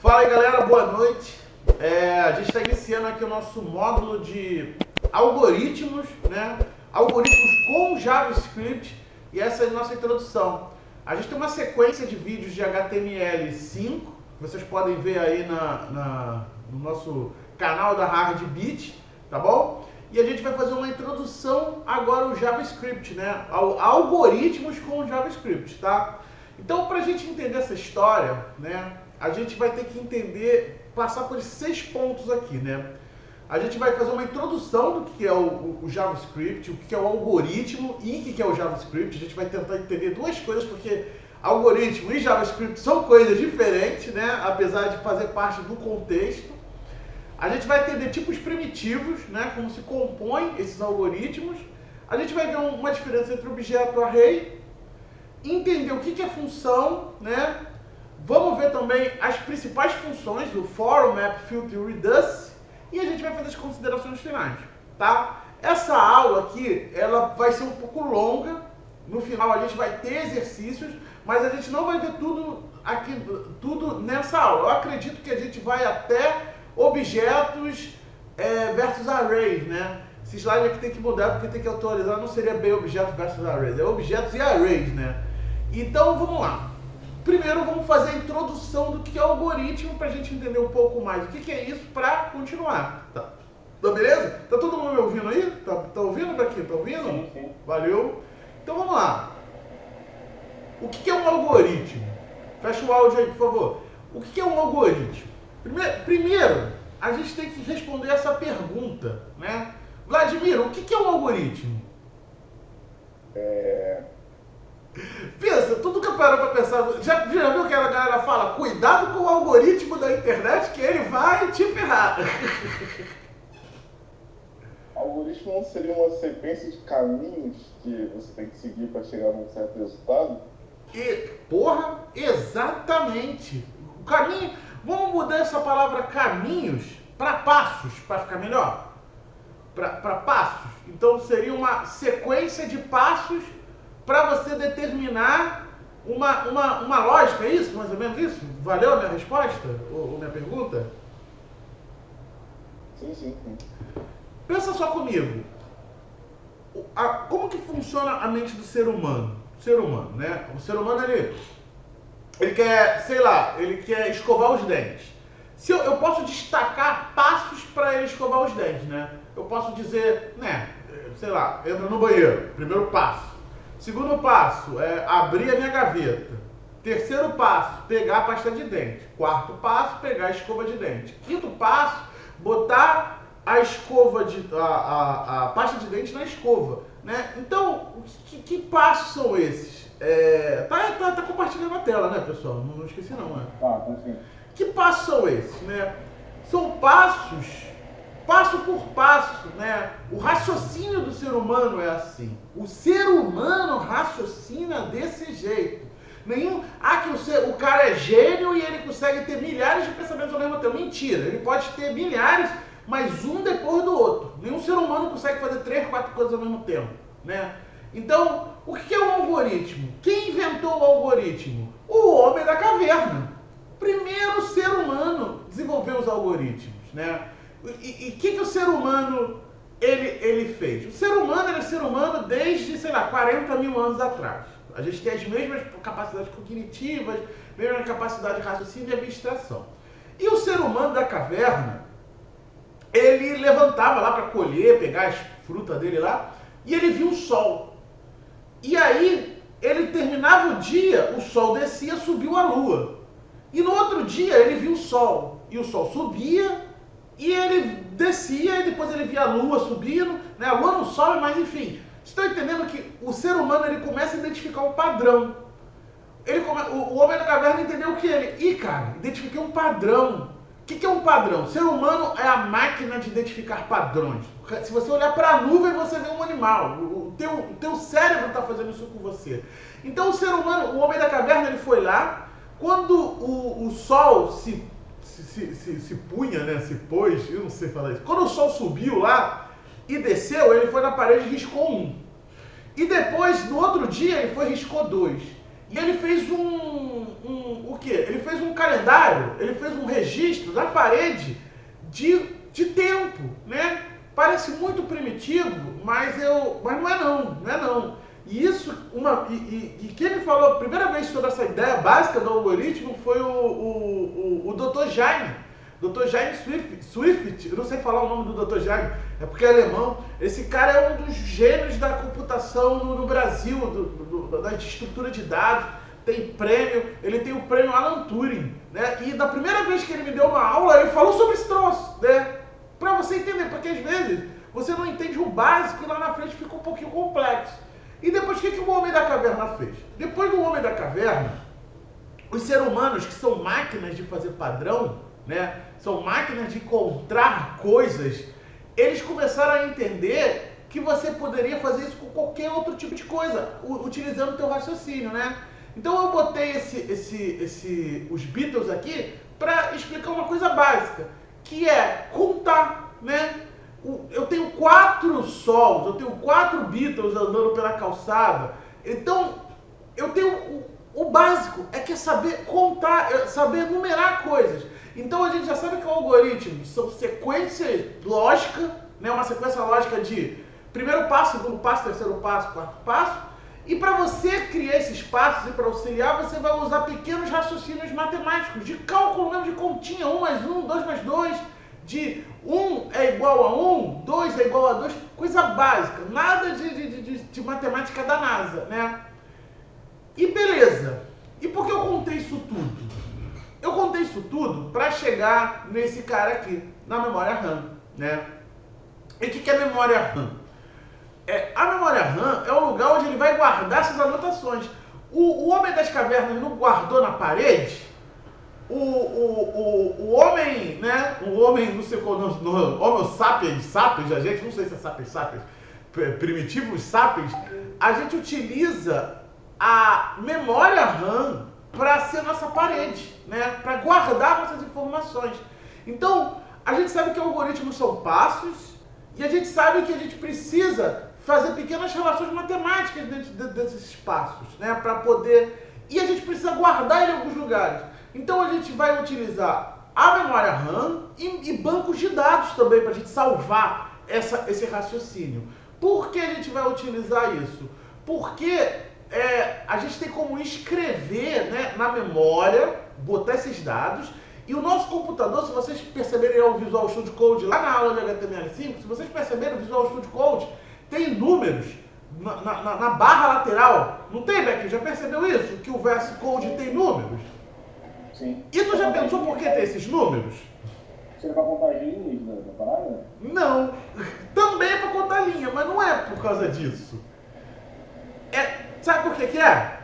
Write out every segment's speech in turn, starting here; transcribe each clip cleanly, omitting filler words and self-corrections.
Fala aí galera, boa noite. A gente está iniciando aqui o nosso módulo de algoritmos, né? Algoritmos com JavaScript, e essa é a nossa introdução. A gente tem uma sequência de vídeos de HTML5, que vocês podem ver aí no nosso canal da Hardbit, tá bom? E a gente vai fazer uma introdução agora ao JavaScript, né? Algoritmos com JavaScript, tá? Então, para a gente entender essa história, né? A gente vai ter que entender, passar por esses 6 pontos aqui, né? A gente vai fazer uma introdução do que é o JavaScript, o que é o algoritmo e o que é o JavaScript. A gente vai tentar entender duas coisas, porque algoritmo e JavaScript são coisas diferentes, né? Apesar de fazer parte do contexto. A gente vai entender tipos primitivos, né? Como se compõem esses algoritmos. A gente vai ver uma diferença entre objeto e array. Entender o que é função, né? Vamos ver também as principais funções do for, map, filter e reduce, e a gente vai fazer as considerações finais, tá? Essa aula aqui, ela vai ser um pouco longa. No final a gente vai ter exercícios, mas a gente não vai ver tudo nessa aula. Eu acredito que a gente vai até objetos versus arrays, né? Esse slide aqui tem que mudar porque tem que atualizar, não seria bem objetos versus arrays, é objetos e arrays, né? Então vamos lá. Primeiro vamos fazer a introdução do que é o algoritmo para a gente entender um pouco mais o que é isso para continuar. Tá beleza? Tá todo mundo me ouvindo aí? Tá ouvindo daqui? Tá ouvindo? Sim, sim. Valeu. Então vamos lá. O que é um algoritmo? Fecha o áudio aí, por favor. O que é um algoritmo? Primeiro, a gente tem que responder essa pergunta, né? Vladimir, o que é um algoritmo? Pensa, tudo que eu paro pra pensar. Já viu que a galera fala, cuidado com o algoritmo da internet que ele vai te ferrar. Algoritmo não seria uma sequência de caminhos que você tem que seguir para chegar num certo resultado? Porra, exatamente. O caminho. Vamos mudar essa palavra caminhos para passos, para ficar melhor? Para passos. Então seria uma sequência de passos para você determinar uma lógica, é isso? Mais ou menos isso? Valeu a minha resposta? Ou minha pergunta? Sim. Pensa só comigo. Como que funciona a mente do ser humano? O ser humano, né? O ser humano, ele quer, sei lá, ele quer escovar os dentes. Se eu posso destacar passos para ele escovar os dentes, né? Eu posso dizer, né? Sei lá, entra no banheiro, primeiro passo. Segundo passo é abrir a minha gaveta. Terceiro passo, pegar a pasta de dente. Quarto passo, pegar a escova de dente. Quinto passo, botar a pasta de dente na escova, né? Então, que passos são esses? Tá compartilhando a tela, né, pessoal? Não esqueci não, né? Tá, enfim. Que passos são esses, né? São passos, passo por passo, né? O raciocínio do ser humano é assim. O ser humano raciocina desse jeito. O cara é gênio e ele consegue ter milhares de pensamentos ao mesmo tempo. Mentira, ele pode ter milhares, mas um depois do outro. Nenhum ser humano consegue fazer 3, 4 coisas ao mesmo tempo, né? Então, o que é um algoritmo? Quem inventou o algoritmo? O homem da caverna. Primeiro ser humano desenvolveu os algoritmos, né? E o que o ser humano ele fez? O ser humano é ser humano desde, sei lá, 40 mil anos atrás. A gente tem as mesmas capacidades cognitivas, mesma capacidade de raciocínio e abstração. E o ser humano da caverna, ele levantava lá para colher, pegar as frutas dele lá, e ele via o sol. E aí, ele terminava o dia, o sol descia, subiu a lua. E no outro dia, ele via o sol. E o sol subia, e ele descia, e depois ele via a lua subindo, né? A lua não sobe, mas enfim. Vocês estão entendendo que o ser humano ele começa a identificar um padrão. O homem da caverna entendeu o que ele? Cara, identifiquei um padrão. O que é um padrão? O ser humano é a máquina de identificar padrões. Se você olhar para a nuvem, você vê um animal. O teu cérebro está fazendo isso com você. Então o ser humano, o homem da caverna, ele foi lá. Quando o sol se punha, né? Se pôs, eu não sei falar isso. Quando o sol subiu lá e desceu, ele foi na parede e riscou 1. E depois, no outro dia, ele foi e riscou 2. E ele fez o quê? Ele fez um calendário, ele fez um registro na parede de tempo, né? Parece muito primitivo, mas não é não. E isso, quem me falou a primeira vez sobre essa ideia básica do algoritmo foi o Dr. Jaime. Dr. Jaime Swift, eu não sei falar o nome do Dr. Jaime, é porque é alemão. Esse cara é um dos gênios da computação no Brasil, da estrutura de dados, tem prêmio, ele tem o prêmio Alan Turing, né? E da primeira vez que ele me deu uma aula, ele falou sobre esse troço, né? Pra você entender, porque às vezes você não entende o básico e lá na frente fica um pouquinho complexo. E depois, o que o Homem da Caverna fez? Depois do Homem da Caverna, os seres humanos, que são máquinas de fazer padrão, né, são máquinas de encontrar coisas, eles começaram a entender que você poderia fazer isso com qualquer outro tipo de coisa, utilizando o teu raciocínio, né? Então eu botei os Beatles aqui para explicar uma coisa básica, que é contar, né? Eu tenho 4 sols, eu tenho 4 Beatles andando pela calçada, então eu tenho o básico, é que é saber contar, saber numerar coisas. Então a gente já sabe que o algoritmo são sequências lógicas, né? Uma sequência lógica de primeiro passo, segundo passo, terceiro passo, quarto passo. E para você criar esses passos e para auxiliar, você vai usar pequenos raciocínios matemáticos, de cálculo mesmo, de continha, 1 mais 1, 2 mais 2, de 1 é igual a 1, 2 é igual a 2, coisa básica, nada de matemática da NASA, né? E beleza, e por que eu contei isso tudo? Eu contei isso tudo para chegar nesse cara aqui, na memória RAM, né? E o que é memória RAM? A memória RAM é o lugar onde ele vai guardar essas anotações. O Homem das Cavernas não guardou na parede? O homem, né? O homem, não sei qual, Homo sapiens, a gente, não sei se é sapiens, primitivos sapiens, a gente utiliza a memória RAM para ser nossa parede, né? Para guardar nossas informações. Então, a gente sabe que algoritmos são passos e a gente sabe que a gente precisa fazer pequenas relações matemáticas dentro desses passos, né? Para poder... E a gente precisa guardar ele em alguns lugares. Então, a gente vai utilizar a memória RAM e bancos de dados também para a gente salvar esse raciocínio. Por que a gente vai utilizar isso? Porque a gente tem como escrever, né, na memória, botar esses dados, e o nosso computador, se vocês perceberem o Visual Studio Code lá na aula de HTML5, se vocês perceberem o Visual Studio Code, tem números na barra lateral. Não tem, Beck? Já percebeu isso? Que o VS Code tem números? Sim. E tu já pensou por que tem esses números? Você vai contar as linhas da parada? Não. Também é para contar linha, mas não é por causa disso. Sabe por que é?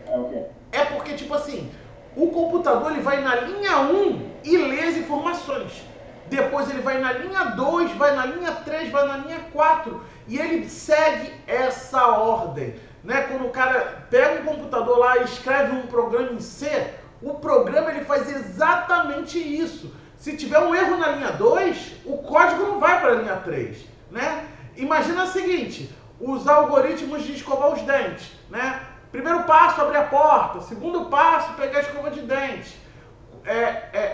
É o quê? É porque, tipo assim, o computador ele vai na linha 1 e lê as informações. Depois ele vai na linha 2, vai na linha 3, vai na linha 4. E ele segue essa ordem, né? Quando o cara pega um computador lá e escreve um programa em C, o programa ele faz exatamente isso. Se tiver um erro na linha 2, o código não vai para a linha 3, né? Imagina o seguinte, os algoritmos de escovar os dentes, né? Primeiro passo, abrir a porta. Segundo passo, pegar a escova de dente.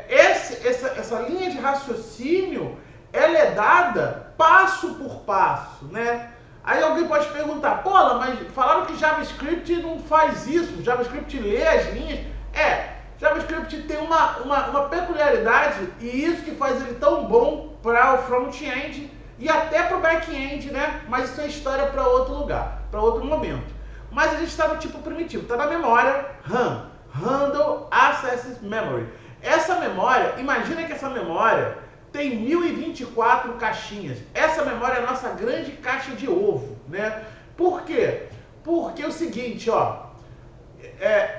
Essa linha de raciocínio, ela é dada passo por passo, né? Aí alguém pode perguntar, pô, mas falaram que JavaScript não faz isso, JavaScript lê as linhas. JavaScript tem uma peculiaridade, e isso que faz ele tão bom para o front-end e até para o back-end, né? Mas isso é história para outro lugar, para outro momento. Mas a gente está no tipo primitivo, está na memória RAM, Random Access Memory. Essa memória, imagina que essa memória tem 1024 caixinhas. Essa memória é a nossa grande caixa de ovo, né? Por quê? Porque é o seguinte, ó.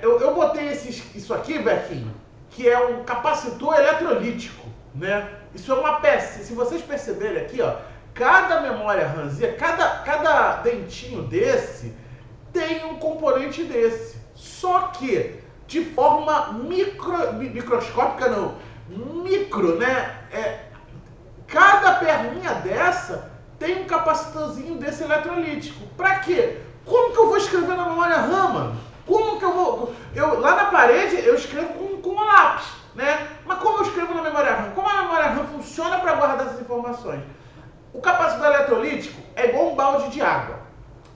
Eu botei isso aqui, Bequinho, que é um capacitor eletrolítico, né? Isso é uma peça. Se vocês perceberem aqui, ó, cada memória RAMzinha, cada dentinho desse tem um componente desse. Só que de forma microscópica, não, micro, né? Cada perninha dessa tem um capacitorzinho desse eletrolítico. Pra quê? Como que eu vou escrever na memória RAM, mano? Como que eu vou... lá na parede eu escrevo com um lápis, né? Mas como eu escrevo na memória RAM? Como a memória RAM funciona para guardar essas informações? O capacitor eletrolítico é igual um balde de água.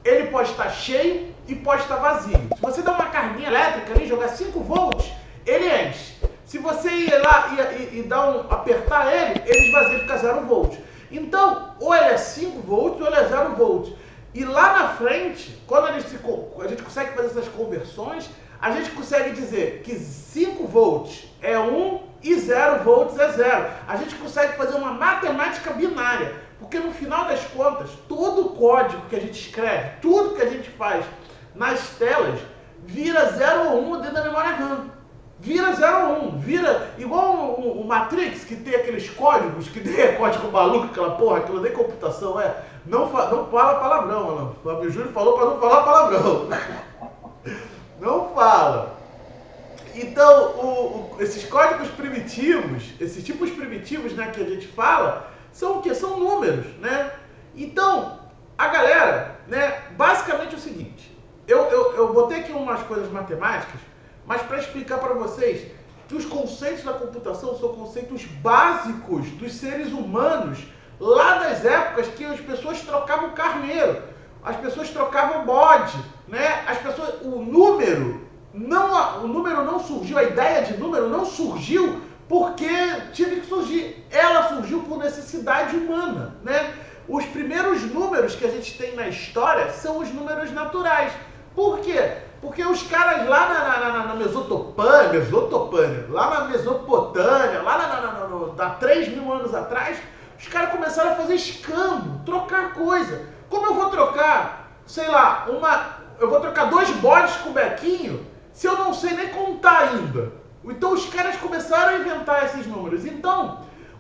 Ele pode estar cheio e pode estar vazio. Se você der uma carguinha elétrica ali, jogar 5 volts, ele enche. Se você ir lá e apertar ele esvazia e fica 0 volts. Então, ou ele é 5 volts ou ele é 0 volts. E lá na frente, quando a gente consegue fazer essas conversões, a gente consegue dizer que 5 volts é 1 e 0 volts é 0. A gente consegue fazer uma matemática binária, porque no final das contas, todo o código que a gente escreve, tudo que a gente faz nas telas, vira 0 ou 1 dentro da memória RAM. Vira 0 ou 1, vira igual o Matrix, que tem aqueles códigos, que tem código maluco, aquela porra, aquilo nem computação é. Não fala palavrão, mano. O Fábio Júnior falou para não falar palavrão. Não fala. Então, esses códigos primitivos, esses tipos primitivos, né, que a gente fala, são o quê? São números, né? Então, a galera, né, basicamente é o seguinte. Eu botei aqui umas coisas matemáticas, mas para explicar para vocês que os conceitos da computação são conceitos básicos dos seres humanos, lá das épocas que as pessoas trocavam carneiro, as pessoas trocavam bode, né? O número não surgiu, a ideia de número não surgiu porque tive que surgir. Ela surgiu por necessidade humana, né? Os primeiros números que a gente tem na história são os números naturais. Por quê? Porque os caras lá na Mesopotâmia, lá na Mesopotâmia, lá há 3.000 anos atrás, os caras começaram a fazer escambo, trocar coisa. Como eu vou trocar, sei lá, eu vou trocar 2 bodes com bequinho se eu não sei nem contar ainda? Então os caras começaram a inventar esses números. Então,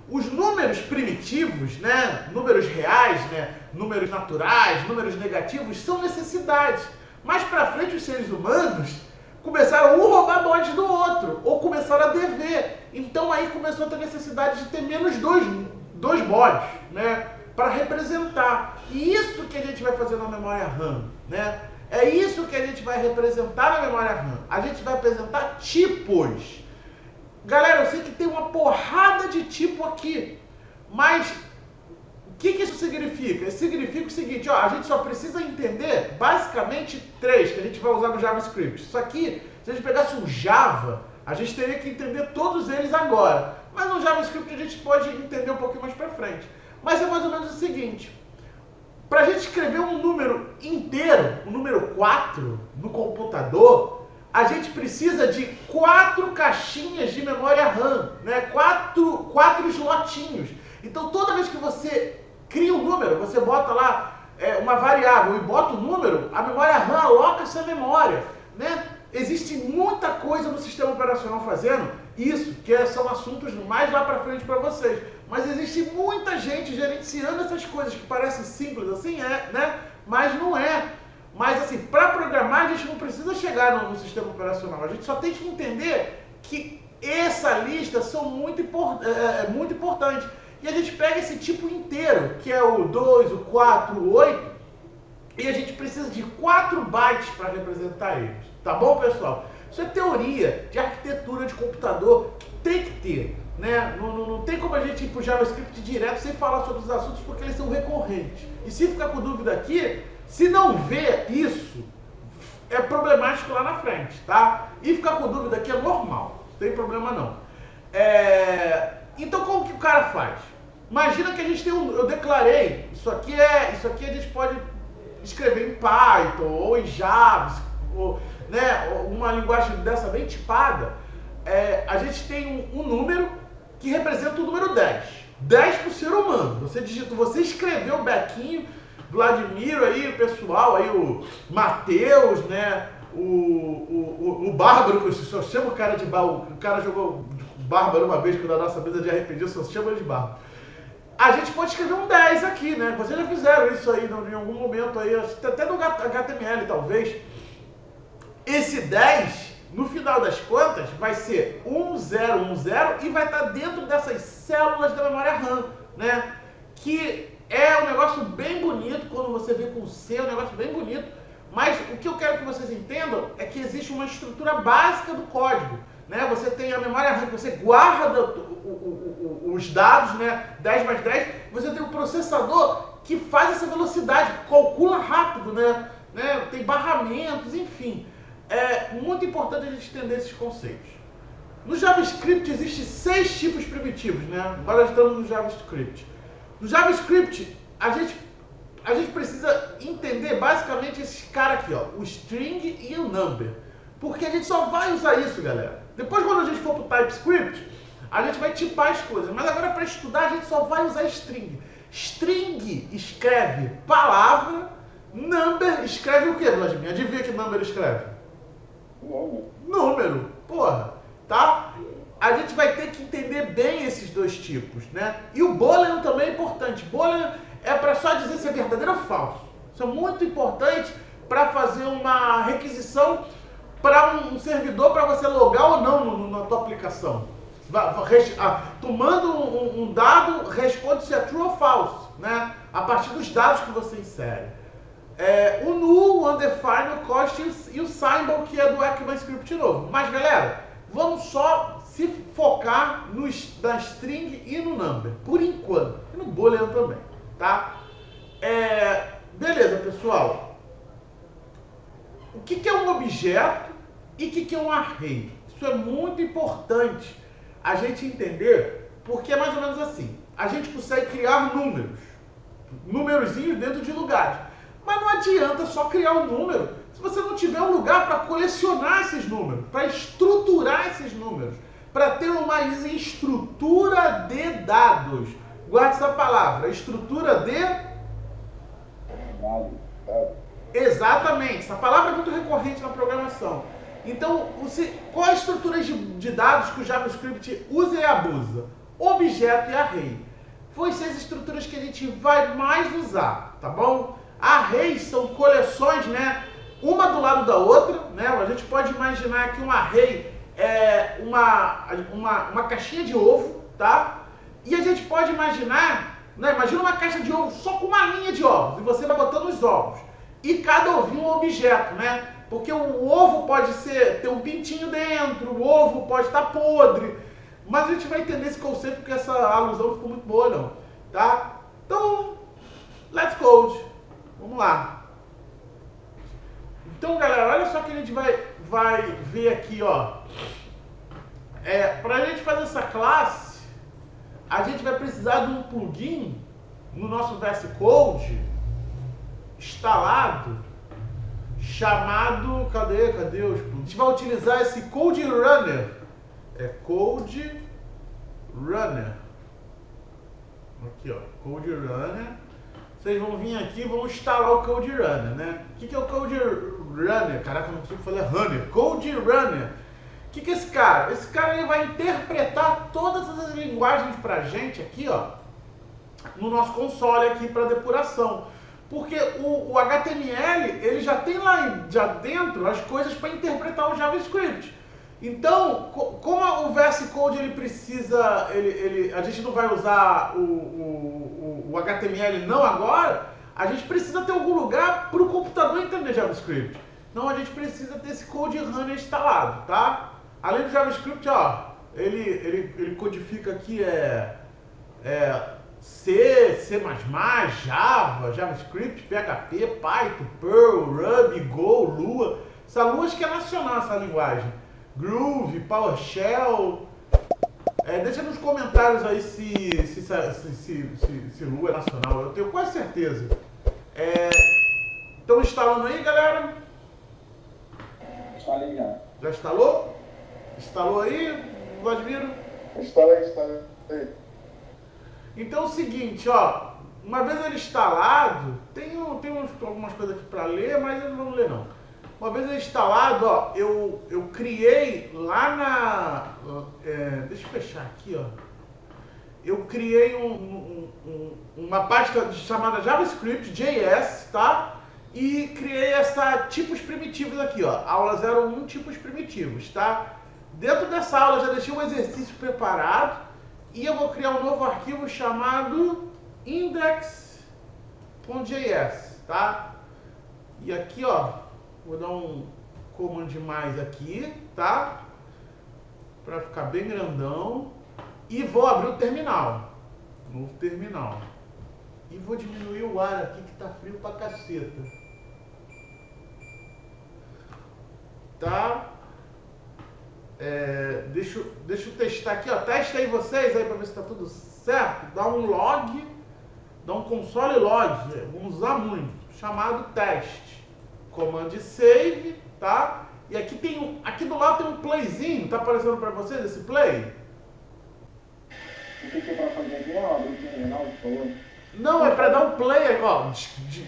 os números primitivos, né, números reais, né, números naturais, números negativos, são necessidades. Mais pra frente, os seres humanos começaram a roubar bode do outro, ou começaram a dever. Então aí começou a ter necessidade de ter menos dois bodes, né, para representar. E isso que a gente vai fazer na memória RAM, né? É isso que a gente vai representar na memória RAM. A gente vai apresentar tipos. Galera, eu sei que tem uma porrada de tipo aqui, mas o que isso significa? Isso significa o seguinte, ó, a gente só precisa entender basicamente 3, que a gente vai usar no JavaScript. Isso aqui, se a gente pegasse um Java, a gente teria que entender todos eles agora. Mas no JavaScript a gente pode entender um pouquinho mais pra frente. Mas é mais ou menos o seguinte, para a gente escrever um número inteiro, o número 4, no computador, a gente precisa de 4 caixinhas de memória RAM, né? 4 slotinhos. Então toda vez que você cria um número, você bota lá uma variável e bota o número, a memória RAM aloca essa memória, né? Existe muita coisa no sistema operacional fazendo isso, que são assuntos mais lá para frente para vocês. Mas existe muita gente gerenciando essas coisas que parecem simples assim, né? Mas não é. Mas assim, para programar a gente não precisa chegar no sistema operacional. A gente só tem que entender que essa lista são muito importante. E a gente pega esse tipo inteiro, que é o 2, o 4, o 8, e a gente precisa de 4 bytes para representar eles. Tá bom, pessoal? Isso é teoria de arquitetura de computador que tem que ter, né? Não tem como a gente ir pro JavaScript direto sem falar sobre os assuntos, porque eles são recorrentes. E se ficar com dúvida aqui, se não vê isso, é problemático lá na frente, tá? E ficar com dúvida aqui é normal, não tem problema não. Então como que o cara faz? Imagina que a gente tem eu declarei, isso aqui a gente pode escrever em Python ou em Java, ou, né, uma linguagem dessa bem tipada. A gente tem um número que representa o número 10. 10 para o ser humano. Você escreveu o Bequinho, Vladimir aí, o pessoal aí, o Matheus, né? O Bárbaro, que eu só chamo o cara de Bárbaro. O cara jogou Bárbaro uma vez na nossa mesa de RPG, eu só chamo ele de Bárbaro. A gente pode escrever um 10 aqui, né? Vocês já fizeram isso aí em algum momento aí, até no HTML talvez. Esse 10, no final das contas, vai ser 1010 e vai estar dentro dessas células da memória RAM, né? Que é um negócio bem bonito, quando você vê com C, é um negócio bem bonito, Mas o que eu quero que vocês entendam é que existe uma estrutura básica do código. Né? Você tem a memória RAM, que você guarda os dados, né? 10 mais 10, você tem o processador que faz essa velocidade, calcula rápido, né? Tem barramentos, enfim. É muito importante a gente entender esses conceitos. No JavaScript existem 6 tipos primitivos, né? Agora estamos no JavaScript. No JavaScript, a gente precisa entender basicamente esses caras aqui, ó, o string e o number. Porque a gente só vai usar isso, galera. Depois, quando a gente for para o TypeScript, a gente vai tipar as coisas. Mas agora, para estudar, a gente só vai usar string. String escreve palavra, number escreve o quê, Vladimir? Adivinha que number escreve? Número. Porra. Tá? A gente vai ter que entender bem esses dois tipos, né? E o boolean também é importante. Boolean é para só dizer se é verdadeiro ou falso. Isso é muito importante para fazer uma requisição para um servidor para você logar ou não na tua aplicação. Tu manda um dado, responde se é true ou false, né? A partir dos dados que você insere. O null, o undefined, o cost e o symbol, que é do ECMAScript novo. Mas, galera, vamos só se focar na string e no number, por enquanto. E no boolean também, tá? Beleza, pessoal. O que é um objeto e o que é um array? Isso é muito importante a gente entender, porque é mais ou menos assim. A gente consegue criar númerozinhos dentro de lugares. Mas não adianta só criar um número se você não tiver um lugar para colecionar esses números, para estruturar esses números, para ter uma estrutura de dados. Guarde essa palavra, estrutura de dados. Exatamente, essa palavra é muito recorrente na programação. Então, qual a estrutura de dados que o JavaScript usa e abusa? Objeto e array. Vão ser as estruturas que a gente vai mais usar, tá bom? Arrays são coleções, né? Uma do lado da outra, né? A gente pode imaginar que um array é uma caixinha de ovo, tá? E a gente pode imaginar, né? Imagina uma caixa de ovo só com uma linha de ovos e você vai botando os ovos. E cada ovinho é um objeto, né? Porque o ovo pode ter um pintinho dentro, o ovo pode estar podre. Mas a gente vai entender esse conceito porque essa alusão não ficou muito boa, não. Tá? Então, let's code. Vamos lá. Então, galera, olha só que a gente vai ver aqui, ó. Para a gente fazer essa classe, a gente vai precisar de um plugin no nosso VS Code instalado, chamado, cadê os plugins? A gente vai utilizar esse Code Runner. Code Runner. Aqui, ó, Code Runner. Vocês vão vir aqui e vão instalar o Code Runner, né? O que é o Code Runner? Caraca, eu não consigo falar Runner. Code Runner. O que é esse cara? Esse cara ele vai interpretar todas as linguagens pra gente aqui, ó, no nosso console aqui para depuração. Porque o HTML, ele já tem lá dentro as coisas para interpretar o JavaScript. Então, como o VS Code ele precisa, a gente não vai usar o HTML não agora, a gente precisa ter algum lugar para o computador entender JavaScript. Então a gente precisa ter esse Code Runner instalado, tá? Além do JavaScript, ó, ele codifica aqui C, C++, Java, JavaScript, PHP, Python, Perl, Ruby, Go, Lua. Essa Lua acho que é nacional, essa linguagem. Groove, PowerShell. Deixa nos comentários aí se Lua é nacional. Eu tenho quase certeza. Estão instalando aí, galera? Instalei já. Já instalou? Instalou aí, Vladimir? Instalei. Então é o seguinte, ó. Uma vez ele instalado, tem algumas coisas aqui para ler, mas eu não vou ler não. Uma vez ele instalado, ó, eu criei lá deixa eu fechar aqui, ó. Eu criei uma pasta chamada JavaScript.js, tá? E criei essa tipos primitivos aqui, ó. Aula 01, tipos primitivos, tá? Dentro dessa aula eu já deixei um exercício preparado e eu vou criar um novo arquivo chamado index.js, tá? E aqui, ó, vou dar um Command mais aqui, tá? Para ficar bem grandão. E vou abrir o terminal. Novo terminal. E vou diminuir o ar aqui que tá frio pra caceta. Tá? Deixa eu testar aqui, ó. Testa aí vocês aí pra ver se tá tudo certo. Dá um log, dá um console log, vamos usar muito, chamado teste. Command save, tá? E aqui tem aqui do lado tem um playzinho, tá aparecendo pra vocês esse play? O que é pra fazer aqui? Ó, abrir o terminal, por favor. Não, é pra dar um play, ó,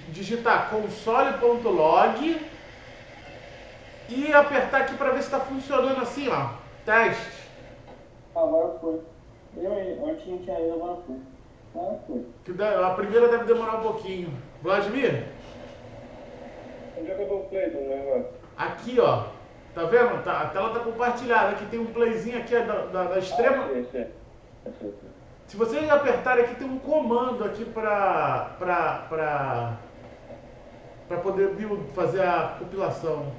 digitar console.log e apertar aqui pra ver se tá funcionando assim, ó, teste. Agora foi. Antes não tinha ido, agora foi. Agora foi. A primeira deve demorar um pouquinho. Vladimir? Onde é que eu dou o play do negócio? Aqui, ó. Tá vendo? A tela tá compartilhada. Aqui tem um playzinho aqui da extrema. Se vocês apertarem aqui, tem um comando aqui pra poder fazer a compilação.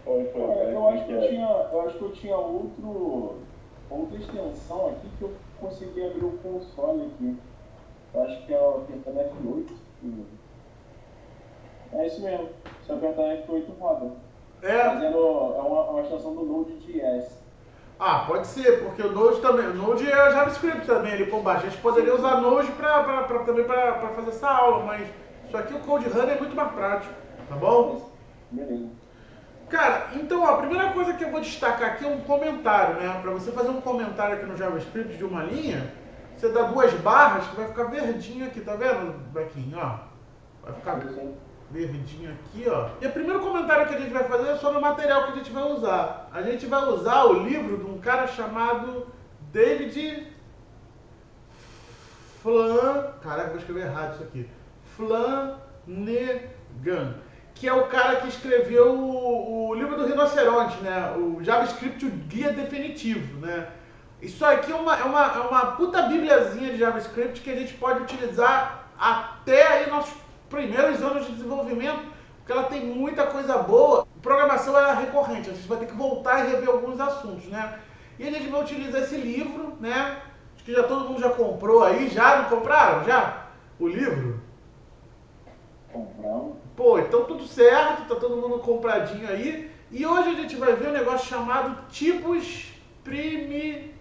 Eu acho que eu tinha outra extensão aqui que eu consegui abrir o console aqui. Eu acho que é apertando F8. É isso mesmo. Se eu apertar F8 roda. Fazendo uma extensão do Node.js. Ah, pode ser, porque o Node também. O Node é JavaScript também ali por baixo. A gente poderia usar Node também para fazer essa aula, mas isso aqui o Code Runner é muito mais prático, tá bom? Beleza. Cara, então ó, a primeira coisa que eu vou destacar aqui é um comentário, né? Para você fazer um comentário aqui no JavaScript de uma linha, você dá 2 barras que vai ficar verdinho aqui, tá vendo, Bequinho? Ó, vai ficar verdinho aqui, ó. E o primeiro comentário que a gente vai fazer é sobre o material que a gente vai usar. A gente vai usar o livro de um cara chamado David Caraca, vou escrever errado isso aqui. Flanagan, que é o cara que escreveu o livro do rinoceronte, né? O JavaScript, o guia definitivo, né? Isso aqui é uma puta bibliazinha de JavaScript que a gente pode utilizar até aí nossos primeiros anos de desenvolvimento, porque ela tem muita coisa boa. Programação é recorrente, a gente vai ter que voltar e rever alguns assuntos, né? E a gente vai utilizar esse livro, né? Acho que todo mundo já comprou aí, já? Não compraram? Já? O livro? Compramos. Pô, então tudo certo, tá todo mundo compradinho aí. E hoje a gente vai ver um negócio chamado tipos primitivos,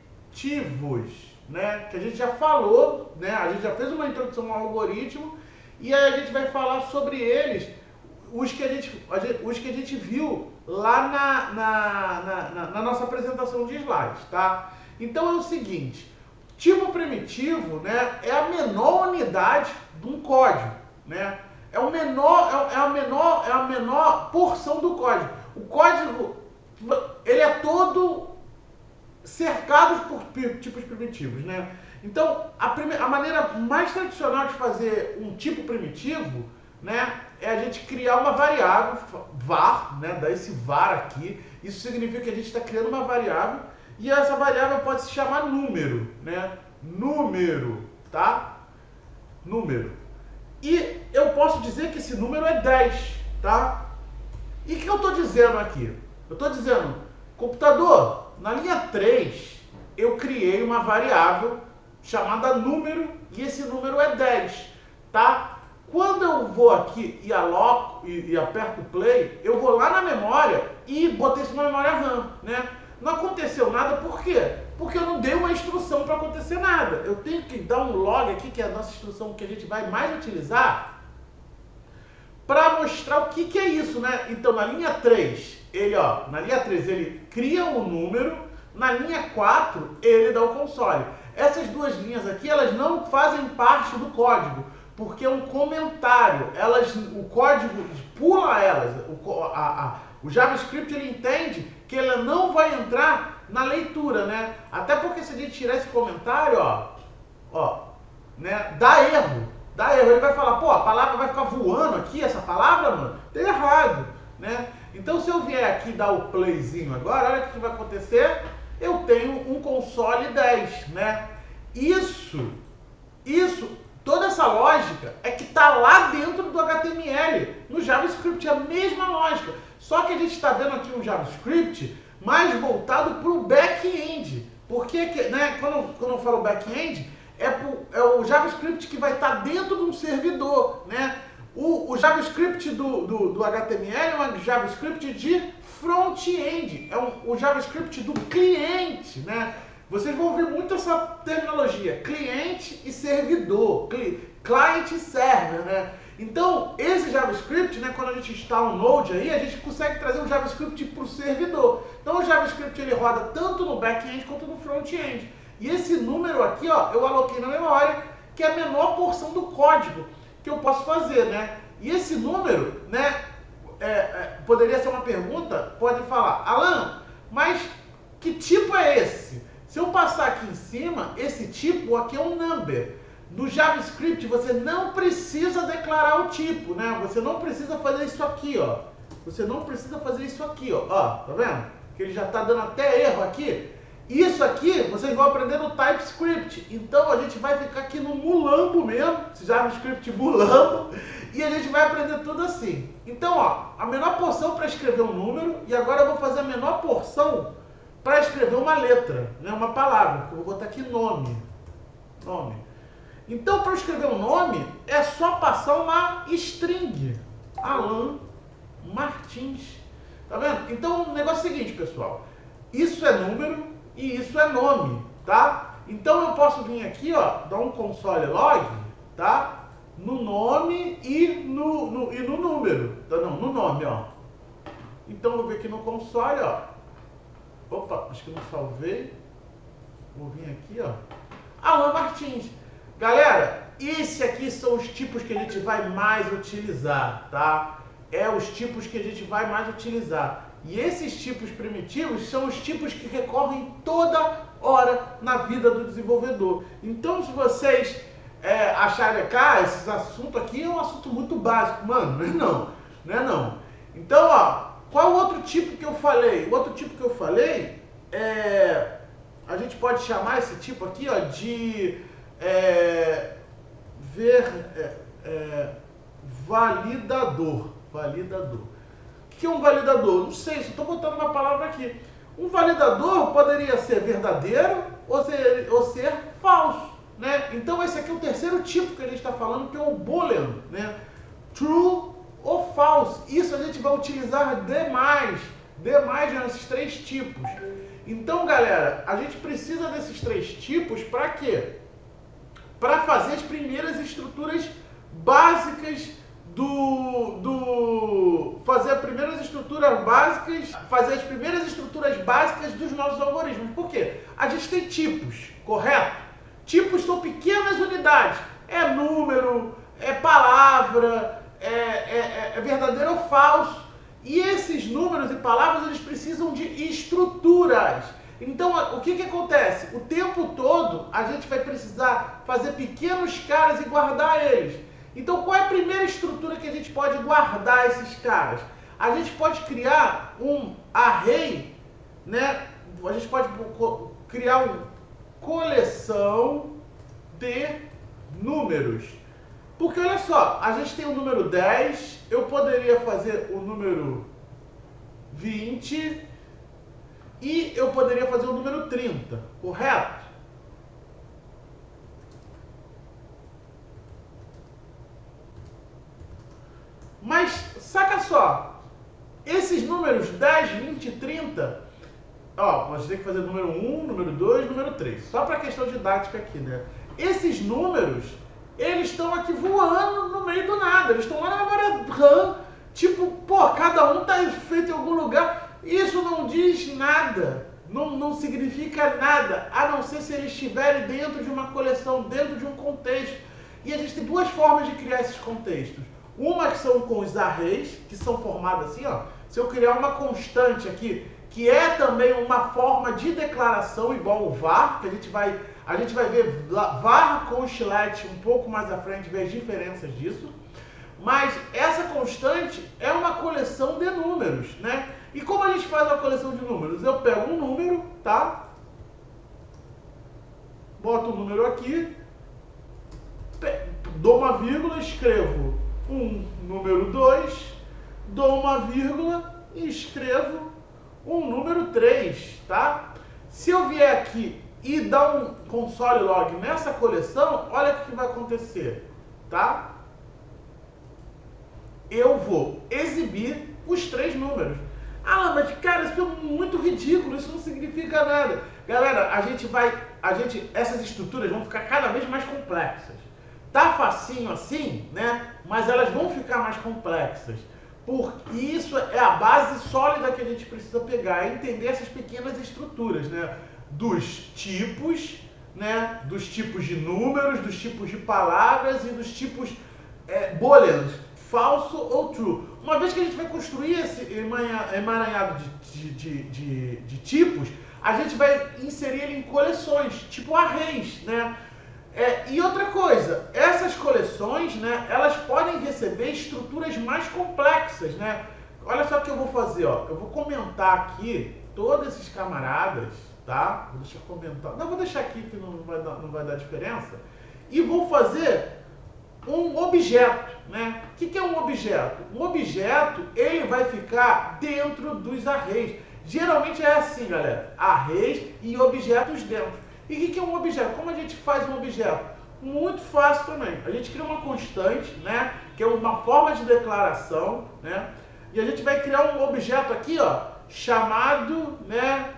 né? Que a gente já falou, né? A gente já fez uma introdução ao algoritmo e aí a gente vai falar sobre eles, os que a gente viu lá na nossa apresentação de slides, tá? Então é o seguinte, tipo primitivo, né, é a menor unidade de um código, né? É a menor porção do código. O código, ele é todo cercado por tipos primitivos, né? Então, a maneira mais tradicional de fazer um tipo primitivo, né, é a gente criar uma variável, var, né, dar esse var aqui. Isso significa que a gente está criando uma variável e essa variável pode se chamar número, né? Número, tá? Número. E eu posso dizer que esse número é 10, tá? E o que eu estou dizendo aqui? Eu estou dizendo, computador, na linha 3, eu criei uma variável chamada número e esse número é 10, tá? Quando eu vou aqui e aloco e aperto o play, eu vou lá na memória e botei isso na memória RAM, né? Não aconteceu nada, por quê? Porque eu não dei uma instrução para acontecer nada. Eu tenho que dar um log aqui, que é a nossa instrução que a gente vai mais utilizar, para mostrar o que é isso, né? Então, na linha 3, na linha 3 ele cria um número, na linha 4 ele dá o console. Essas duas linhas aqui, elas não fazem parte do código, porque é um comentário. O código pula elas. O JavaScript ele entende que ela não vai entrar na leitura, né? Até porque se a gente tirar esse comentário, né, dá erro. Ele vai falar, pô, a palavra vai ficar voando aqui, essa palavra, mano, tá errado, né? Então se eu vier aqui dar o playzinho agora, olha o que vai acontecer. Eu tenho um console 10, né? Isso Toda essa lógica é que está lá dentro do HTML. No JavaScript é a mesma lógica. Só que a gente está vendo aqui um JavaScript mais voltado para o back-end. Porque, né, quando eu falo back-end, é o JavaScript que vai estar dentro de um servidor, né? O JavaScript do HTML é um JavaScript de front-end, o JavaScript do cliente, né? Vocês vão ouvir muito essa terminologia, cliente e servidor, client e server, né? Então, esse JavaScript, né, quando a gente instala um Node aí, a gente consegue trazer um JavaScript para o servidor. Então, o JavaScript ele roda tanto no back-end quanto no front-end. E esse número aqui, ó, eu aloquei na memória, que é a menor porção do código que eu posso fazer, né? E esse número, né, poderia ser uma pergunta, pode falar, Alan, mas que tipo é esse? Se eu passar aqui em cima, esse tipo aqui é um number. No JavaScript você não precisa declarar o tipo, né? Você não precisa fazer isso aqui, ó. Você não precisa fazer isso aqui, ó. Ó, tá vendo? Que ele já tá dando até erro aqui. Isso aqui vocês vão aprender no TypeScript. Então a gente vai ficar aqui no mulambo mesmo, esse JavaScript mulambo, e a gente vai aprender tudo assim. Então, ó, a menor porção para escrever um número, e agora eu vou fazer a menor porção para escrever uma letra, né, uma palavra, que eu vou botar aqui nome. Então, para escrever um nome, é só passar uma string. Alan Martins. Tá vendo? Então, o negócio é o seguinte, pessoal. Isso é número e isso é nome, tá? Então, eu posso vir aqui, ó, dar um console log, tá? No nome e no número. Tá, não, no nome, ó. Então, eu vou vir aqui no console, ó. Opa, acho que não salvei. Vou vir aqui, ó. Alan Martins. Galera, esse aqui são os tipos que a gente vai mais utilizar, tá? É os tipos que a gente vai mais utilizar. E esses tipos primitivos são os tipos que recorrem toda hora na vida do desenvolvedor. Então, se vocês acharem que esse assunto aqui é um assunto muito básico, mano, não é não. Então, ó, qual o outro tipo que eu falei? O outro tipo que eu falei a gente pode chamar esse tipo aqui, ó, de validador. O que é um validador? Não sei, só estou botando uma palavra aqui. Um validador poderia ser verdadeiro ou ser falso, né? Então esse aqui é o terceiro tipo que a gente está falando, que é o boolean, né? True ou false. Isso a gente vai utilizar demais nesses três tipos. Então, galera, a gente precisa desses três tipos para quê? Para fazer as primeiras estruturas básicas fazer as primeiras estruturas básicas dos nossos algoritmos. Por quê? A gente tem tipos, correto? Tipos são pequenas unidades. É número, é palavra, é verdadeiro ou falso. E esses números e palavras, eles precisam de estruturas. Então, o que acontece? O tempo todo, a gente vai precisar fazer pequenos caras e guardar eles. Então, qual é a primeira estrutura que a gente pode guardar esses caras? A gente pode criar um array, né? A gente pode criar uma coleção de números. Porque, olha só, a gente tem o número 10, eu poderia fazer o número 20 e eu poderia fazer o número 30, correto? Mas, saca só, esses números 10, 20 e 30, ó, você tem que fazer número 1, número 2, número 3, só para questão didática aqui, né? Esses números, eles estão aqui voando no meio do nada, eles estão lá na memória RAM, tipo, pô, cada um está feito em algum lugar, isso não diz nada, não significa nada, a não ser se eles estiverem dentro de uma coleção, dentro de um contexto. E a gente tem duas formas de criar esses contextos. Uma que são com os arrays, que são formados assim, ó. Se eu criar uma constante aqui, que é também uma forma de declaração igual o var, que a gente vai ver var constlet um pouco mais à frente, ver as diferenças disso. Mas essa constante é uma coleção de números, né? E como a gente faz uma coleção de números? Eu pego um número, tá? Boto o número aqui, dou uma vírgula, escrevo um número 2, dou uma vírgula e escrevo um número 3, tá? Se eu vier aqui e dar um console log nessa coleção, olha o que vai acontecer, tá? Eu vou exibir os 3 números. Ah, mas cara, isso é muito ridículo, isso não significa nada. Galera, essas estruturas vão ficar cada vez mais complexas. Tá facinho assim, né? Mas elas vão ficar mais complexas. Porque isso é a base sólida que a gente precisa pegar, é entender essas pequenas estruturas, né? Dos tipos, né? Dos tipos de números, dos tipos de palavras e dos tipos booleans, falso ou true. Uma vez que a gente vai construir esse emaranhado de tipos, a gente vai inserir ele em coleções, tipo arrays, né? E outra coisa, essas coleções, né, elas podem receber estruturas mais complexas, né? Olha só o que eu vou fazer, ó. Eu vou comentar aqui todos esses camaradas, tá? Deixa eu comentar. Não, vou deixar aqui que não vai dar diferença. E vou fazer um objeto, né? O que é um objeto? Um objeto, ele vai ficar dentro dos arrays. Geralmente é assim, galera. Arrays e objetos dentro. E o que é um objeto? Como a gente faz um objeto? Muito fácil também. A gente cria uma constante, né? Que é uma forma de declaração, né? E a gente vai criar um objeto aqui, ó, chamado, né?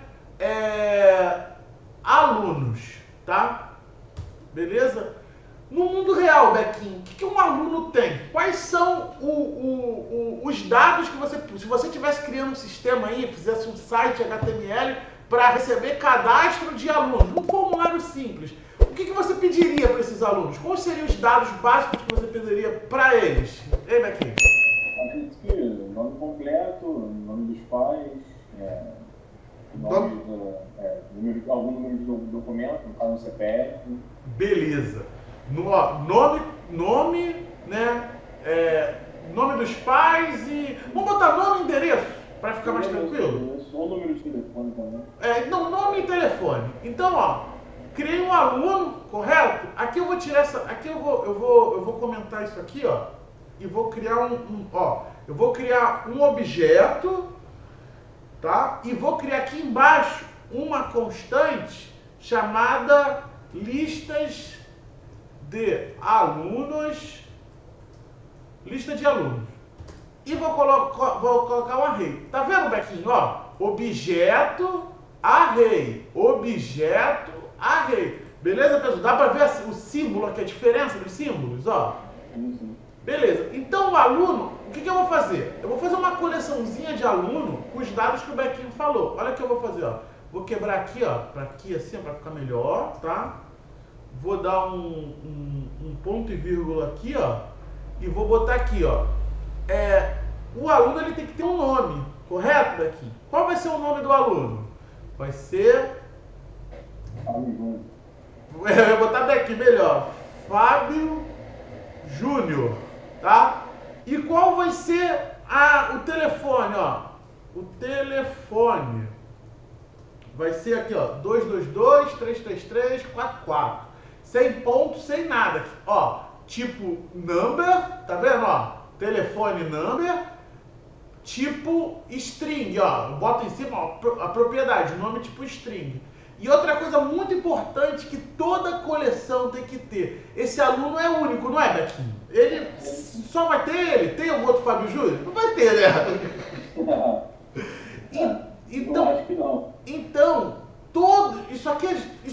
Alunos, tá? Beleza? No mundo real, Bequinho, o que um aluno tem? Quais são os dados que você... Se você estivesse criando um sistema aí, fizesse um site HTML para receber cadastro de alunos, um formulário simples, o que você pediria para esses alunos? Quais seriam os dados básicos que você pediria para eles? Ei, Bequinho? Acredito que nome completo, nome dos pais, algum número de documento, no caso do CPF. Beleza. Nome, né? Nome dos pais e... Vamos botar nome e endereço, para ficar mais tranquilo? Ou número de telefone também. Não, nome e telefone. Então, ó, criei um aluno, correto? Aqui eu vou tirar essa... Aqui eu vou comentar isso aqui, ó. E vou criar eu vou criar um objeto, tá? E vou criar aqui embaixo uma constante chamada listas de alunos, lista de alunos. E vou colocar um array. Tá vendo, Bequinho? Ó, objeto, array. Objeto, array. Beleza, pessoal? Dá pra ver o símbolo aqui, a diferença dos símbolos, ó. Beleza. Então, o aluno, o que eu vou fazer? Eu vou fazer uma coleçãozinha de aluno com os dados que o Bequinho falou. Olha o que eu vou fazer, ó. Vou quebrar aqui, ó, pra aqui assim, pra ficar melhor, tá? Vou dar um ponto e vírgula aqui, ó. E vou botar aqui, ó. O aluno, ele tem que ter um nome, correto, Bequinho? Qual vai ser o nome do aluno? Vai ser... Eu vou botar daqui melhor. Fábio Júnior, tá? E qual vai ser o telefone, ó? O telefone vai ser aqui, ó, 222-333-44. Sem ponto, sem nada. Ó, tipo number, tá vendo, ó? Telefone number, tipo string, ó. Bota em cima, ó, a propriedade, nome tipo string. E outra coisa muito importante que toda coleção tem que ter. Esse aluno é único, não é, Bequinho? Ele só vai ter ele? Tem algum outro Fábio Júnior? Não vai ter, né? Então, eu acho que não. Então, isso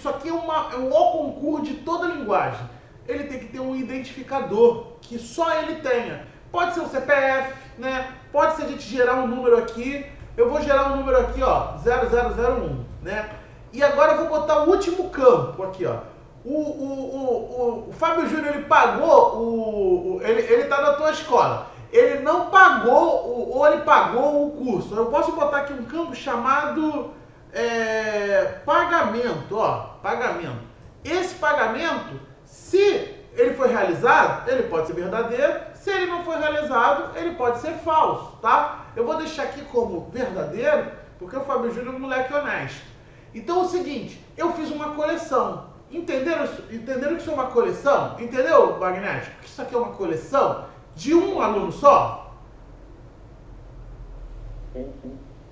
aqui é um concurso de toda linguagem. Ele tem que ter um identificador que só ele tenha. Pode ser um CPF, né? Pode ser a gente gerar um número aqui. Eu vou gerar um número aqui, ó, 0001, né? E agora eu vou botar o último campo aqui, ó. O Fábio Júnior, ele pagou ele tá na tua escola. Ele não pagou ou ele pagou o curso. Eu posso botar aqui um campo chamado pagamento, ó, pagamento. Esse pagamento, se ele foi realizado, ele pode ser verdadeiro. Se ele não foi realizado, ele pode ser falso, tá? Eu vou deixar aqui como verdadeiro, porque o Fábio Júnior é um moleque honesto. Então é o seguinte, eu fiz uma coleção. Entenderam que isso é uma coleção? Entendeu, Magnético? Que isso aqui é uma coleção de um aluno só?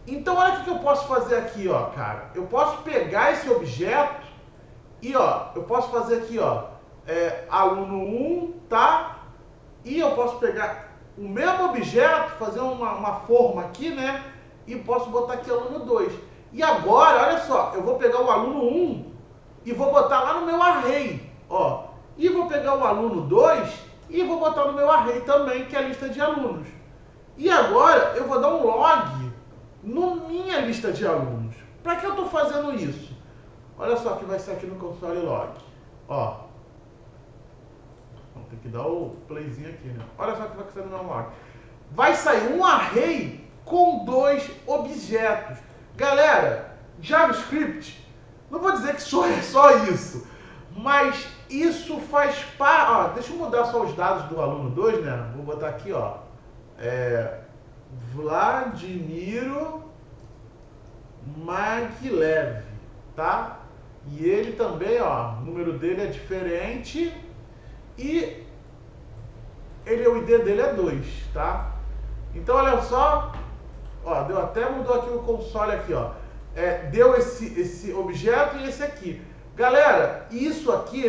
Então, olha o que eu posso fazer aqui, ó, cara. Eu posso pegar esse objeto e, ó, eu posso fazer aqui, ó, aluno 1, tá? E eu posso pegar o mesmo objeto, fazer uma forma aqui, né? E posso botar aqui aluno 2. E agora, olha só, eu vou pegar o aluno 1 e vou botar lá no meu array, ó. E vou pegar o aluno 2 e vou botar no meu array também, que é a lista de alunos. E agora eu vou dar um log na minha lista de alunos. Para que eu estou fazendo isso? Olha só que vai ser aqui no console log. Ó. Tem que dar o playzinho aqui, né? Olha só que vai ser no meu log. Vai sair um array com 2 objetos. Galera, JavaScript, não vou dizer que é só isso, mas isso faz parte... Ó, deixa eu mudar só os dados do aluno 2, né? Vou botar aqui, ó. Vladimiro Maglev, tá? E ele também, ó, o número dele é diferente e o ID dele é 2, tá? Então, olha só, ó, mudou aqui o console aqui, ó. Deu esse objeto e esse aqui. Galera, isso aqui,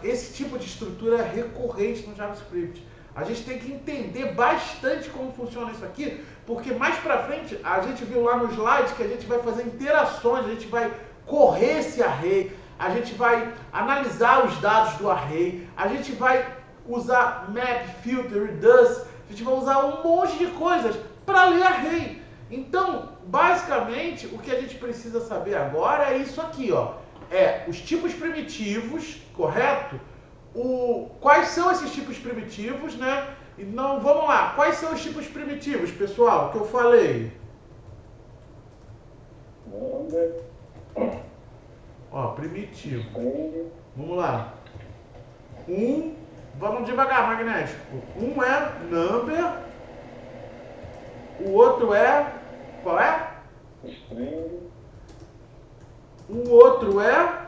esse tipo de estrutura é recorrente no JavaScript. A gente tem que entender bastante como funciona isso aqui, porque mais pra frente, a gente viu lá no slide que a gente vai fazer interações, a gente vai correr esse array, a gente vai analisar os dados do array, a gente vai usar map, filter, reduce, a gente vai usar um monte de coisas para ler array. Então, basicamente, o que a gente precisa saber agora é isso aqui, ó. Os tipos primitivos, correto? Quais são esses tipos primitivos, né? Então, vamos lá. Quais são os tipos primitivos, pessoal, que eu falei? Ó, primitivo. Vamos lá. Vamos devagar, Magnético. Um é number. O outro é... Qual é? String. O outro é...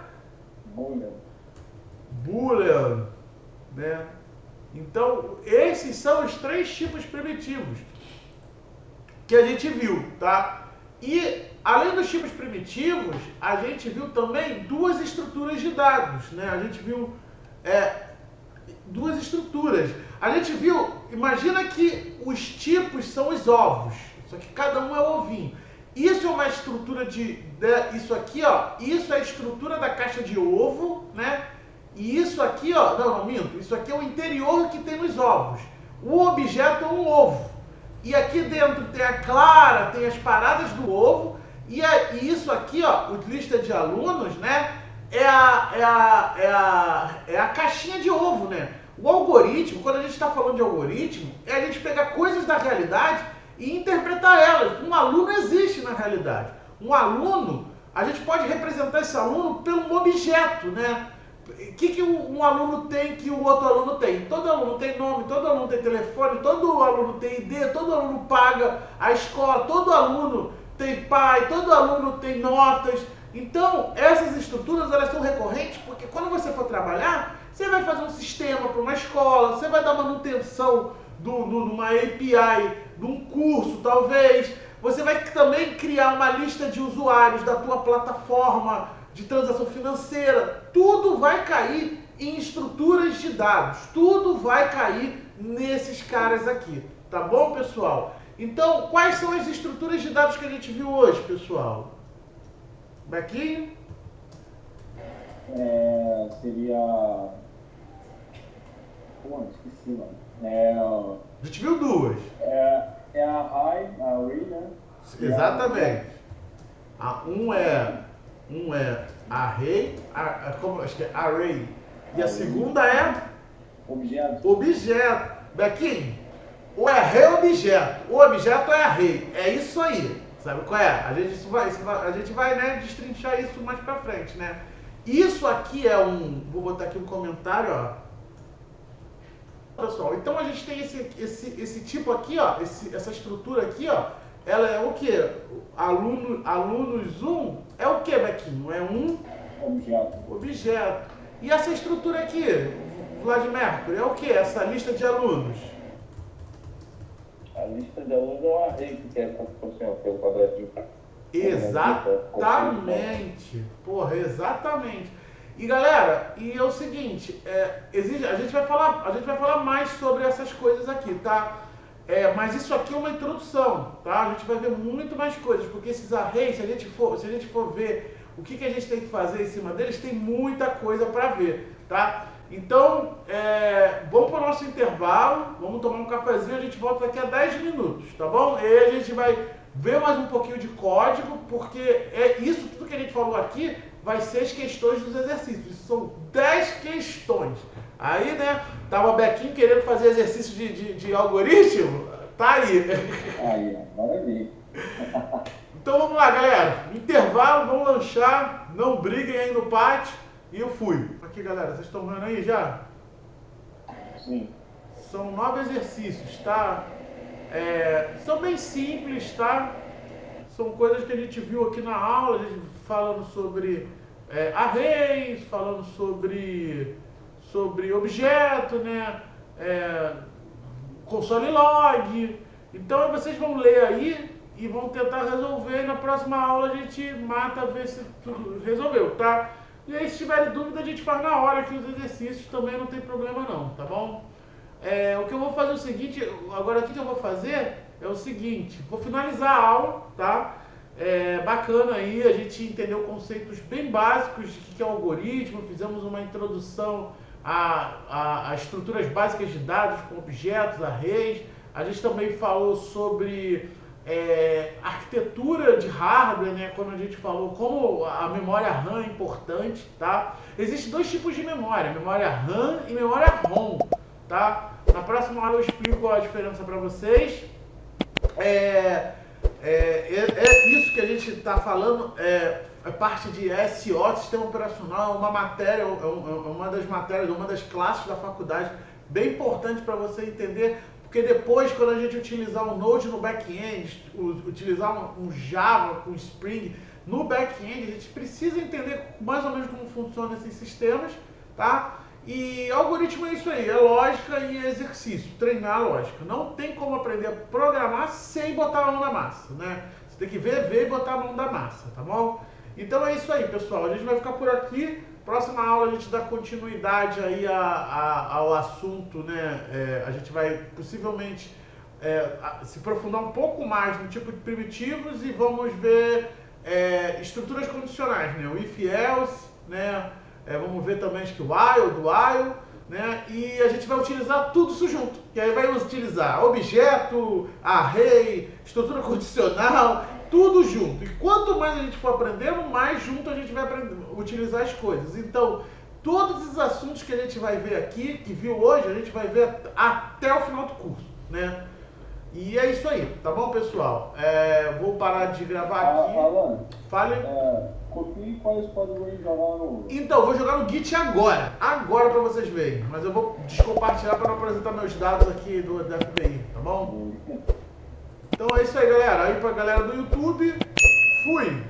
Boolean. né? Então, esses são os 3 tipos primitivos que a gente viu, tá? E, além dos tipos primitivos, a gente viu também 2 estruturas de dados, né? A gente viu 2 estruturas. A gente viu, imagina que os tipos são os ovos, só que cada um é um ovinho. Isso é uma estrutura isso aqui, ó, isso é a estrutura da caixa de ovo, né? E isso aqui, ó, não minto, isso aqui é o interior que tem nos ovos. O objeto é um ovo. E aqui dentro tem a clara, tem as paradas do ovo. E isso aqui, ó, o lista de alunos, né? É a caixinha de ovo, né? O algoritmo, quando a gente está falando de algoritmo, é a gente pegar coisas da realidade e interpretar elas. Um aluno existe na realidade. Um aluno, a gente pode representar esse aluno pelo objeto, né? O que um aluno tem que o outro aluno tem? Todo aluno tem nome, todo aluno tem telefone, todo aluno tem ID, todo aluno paga a escola, todo aluno tem pai, todo aluno tem notas. Então, essas estruturas, elas são recorrentes porque quando você for trabalhar, você vai fazer um sistema para uma escola, você vai dar manutenção numa API, de um curso, talvez. Você vai também criar uma lista de usuários da tua plataforma de transação financeira. Tudo vai cair em estruturas de dados. Tudo vai cair nesses caras aqui. Tá bom, pessoal? Então, quais são as estruturas de dados que a gente viu hoje, pessoal? Bequinho? Seria... Pô, esqueci, mano. A gente viu 2. É a array, né? Exatamente. Um é array, acho que é array. E a segunda é objeto. Bequinho, o array é objeto. O objeto é array. É isso aí. Sabe qual é? A gente vai, né, destrinchar isso mais pra frente, né? Isso aqui é vou botar aqui um comentário, ó. Pessoal, então a gente tem esse tipo aqui, ó, essa estrutura aqui, ó. Ela é o que? Alunos 1 é o que, Bequinho? É Objeto. Objeto. E essa estrutura aqui, Vladimir, é o que? Essa lista de alunos? A lista de alunos é um array que é como se fosse um quadradinho. Exatamente. Porra, exatamente. E galera, e é o seguinte, a gente vai falar mais sobre essas coisas aqui, tá? Mas isso aqui é uma introdução, tá? A gente vai ver muito mais coisas, porque esses arrays, se a gente for ver o que a gente tem que fazer em cima deles, tem muita coisa para ver, tá? Então, vamos para o nosso intervalo, vamos tomar um cafezinho, a gente volta daqui a 10 minutos, tá bom? E aí a gente vai ver mais um pouquinho de código, porque isso tudo que a gente falou aqui vai ser as questões dos exercícios. São 10 questões. Aí, né, tava Bequinho querendo fazer exercício de algoritmo, tá aí. Aí, maravilha. Então vamos lá, galera. Intervalo, vamos lanchar, não briguem aí no pátio. E eu fui. Aqui, galera, vocês estão vendo aí já? Sim. São 9 exercícios, tá? São bem simples, tá? São coisas que a gente viu aqui na aula, a gente falando sobre arrays, falando sobre objeto, né? Console log. Então vocês vão ler aí e vão tentar resolver. E na próxima aula a gente mata, ver se tudo resolveu, tá? E aí se tiver dúvida a gente faz na hora aqui os exercícios, também não tem problema não, tá bom? O que eu vou fazer é o seguinte, agora o que eu vou fazer é o seguinte, vou finalizar a aula, tá? Bacana aí, a gente entendeu conceitos bem básicos de que é o algoritmo, fizemos uma introdução a estruturas básicas de dados com objetos, arrays, a gente também falou sobre arquitetura de hardware, né? Quando a gente falou como a memória RAM é importante, tá? Existem dois tipos de memória RAM e memória ROM, tá? Na próxima aula eu explico a diferença para vocês. Isso que a gente está falando é parte de SO, Sistema Operacional, é uma matéria, uma das matérias, uma das classes da faculdade, bem importante para você entender, porque depois, quando a gente utilizar um Node no back-end, utilizar um Java com Spring no back-end, a gente precisa entender mais ou menos como funcionam esses sistemas, tá? E algoritmo é isso aí, é lógica e exercício, treinar a lógica. Não tem como aprender a programar sem botar a mão na massa, né? Você tem que ver e botar a mão na massa, tá bom? Então é isso aí, pessoal. A gente vai ficar por aqui. Próxima aula a gente dá continuidade aí ao assunto, né? A gente vai possivelmente se aprofundar um pouco mais no tipo de primitivos e vamos ver estruturas condicionais, né? O if else, né? Vamos ver também acho que o while, do while, né? E a gente vai utilizar tudo isso junto. E aí vai utilizar objeto, array, estrutura condicional, tudo junto. E quanto mais a gente for aprendendo, mais junto a gente vai utilizar as coisas. Então, todos os assuntos que a gente vai ver aqui, que viu hoje, a gente vai ver até o final do curso, né? E é isso aí, tá bom, pessoal? Vou parar de gravar aqui. Alan, Fale. Copie quais códigos aí jogar no... Então, eu vou jogar no Git agora para vocês verem. Mas eu vou descompartilhar para não apresentar meus dados aqui da FBI, tá bom? Então é isso aí, galera. Aí pra galera do YouTube, fui!